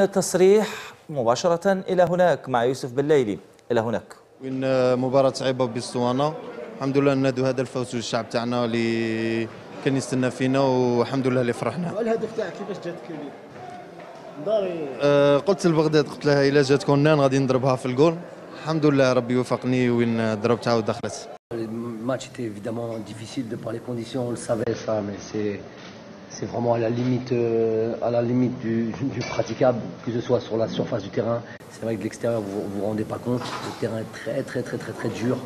تصريح مباشرة إلى هناك مع يوسف بالليلي. إلى هناك. وين مباراة صعيبة باسطوانة. الحمد لله نادوا هذا الفوز للشعب تاعنا اللي كان يستنى فينا، والحمد لله اللي فرحنا. الهدف تاعك كيفاش جاتك اليوم؟ قلت لبغداد، قلت لها إلا جات كونان غادي نضربها في الجول. الحمد لله ربي وفقني وين ضربتها ودخلت. Le match était évidemment difficile de par les conditions, on le savait ça, mais c'est vraiment à la limite du praticable, que ce soit sur la surface du terrain. C'est vrai que de l'extérieur vous rendez pas compte, le terrain est très dur,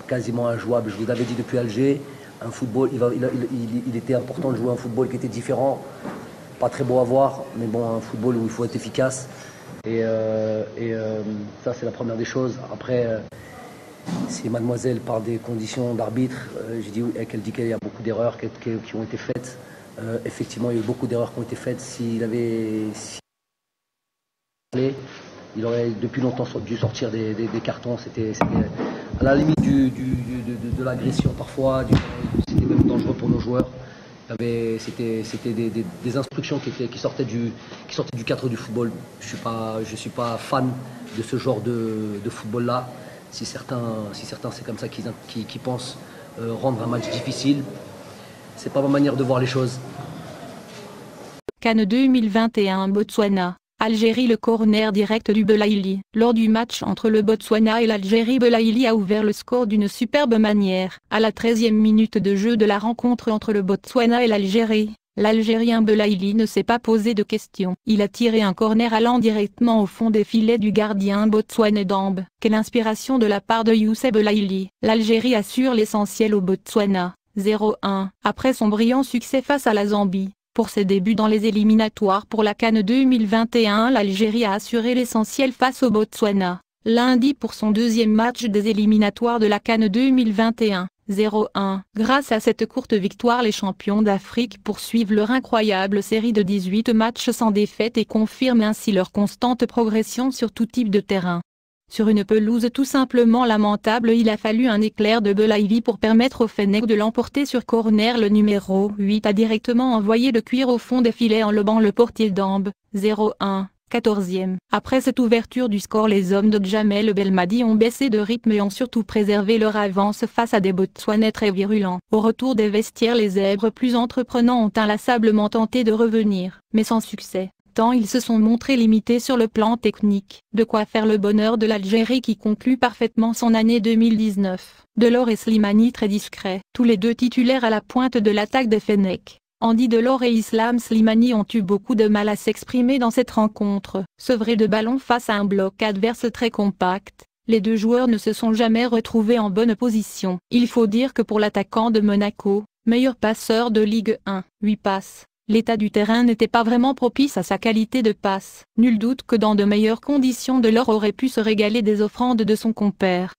quasiment injouable. Je vous l'avais dit depuis Alger, un football, il était important de jouer un football qui était différent, pas très beau à voir, mais bon, un football où il faut être efficace. Et ça c'est la première des choses. Après, si mademoiselle parle des conditions d'arbitre, j'ai dit qu'elle dit qu'il y a beaucoup d'erreurs qui ont été faites. Effectivement, il y a eu beaucoup d'erreurs qui ont été faites. Il aurait depuis longtemps dû sortir des cartons. C'était à la limite de l'agression parfois. C'était même dangereux pour nos joueurs. C'était des instructions qui sortaient du cadre du football. Je suis pas fan de ce genre de football-là. Si certains c'est comme ça qu'ils pensent rendre un match difficile, c'est pas ma manière de voir les choses. CAN 2021 Botswana. Algérie, le corner direct du Belaïli. Lors du match entre le Botswana et l'Algérie, Belaïli a ouvert le score d'une superbe manière. À la 13e minute de jeu de la rencontre entre le Botswana et l'Algérie, l'Algérien Belaïli ne s'est pas posé de questions. Il a tiré un corner allant directement au fond des filets du gardien botswanais Dambe. Quelle inspiration de la part de Youssef Belaïli. L'Algérie assure l'essentiel au Botswana. 0-1. Après son brillant succès face à la Zambie. Pour ses débuts dans les éliminatoires pour la CAN 2021, l'Algérie a assuré l'essentiel face au Botswana. Lundi pour son deuxième match des éliminatoires de la CAN 2021. 0-1. Grâce à cette courte victoire, les champions d'Afrique poursuivent leur incroyable série de 18 matchs sans défaite et confirment ainsi leur constante progression sur tout type de terrain. Sur une pelouse tout simplement lamentable, il a fallu un éclair de Belaïli pour permettre au Fennec de l'emporter sur corner. Le numéro 8 a directement envoyé le cuir au fond des filets en lobant le portier Dambe. 0-1. 14e. Après cette ouverture du score, les hommes de Djamel Belmadi ont baissé de rythme et ont surtout préservé leur avance face à des Botswanais très virulents. Au retour des vestiaires, les zèbres plus entreprenants ont inlassablement tenté de revenir, mais sans succès, tant ils se sont montrés limités sur le plan technique. De quoi faire le bonheur de l'Algérie qui conclut parfaitement son année 2019. Delors et Slimani très discrets, tous les deux titulaires à la pointe de l'attaque des Fennecs. Andy Delors et Islam Slimani ont eu beaucoup de mal à s'exprimer dans cette rencontre. Sevrés de ballon face à un bloc adverse très compact, les deux joueurs ne se sont jamais retrouvés en bonne position. Il faut dire que pour l'attaquant de Monaco, meilleur passeur de Ligue 1, 8 passes, l'état du terrain n'était pas vraiment propice à sa qualité de passe. Nul doute que dans de meilleures conditions Delors aurait pu se régaler des offrandes de son compère.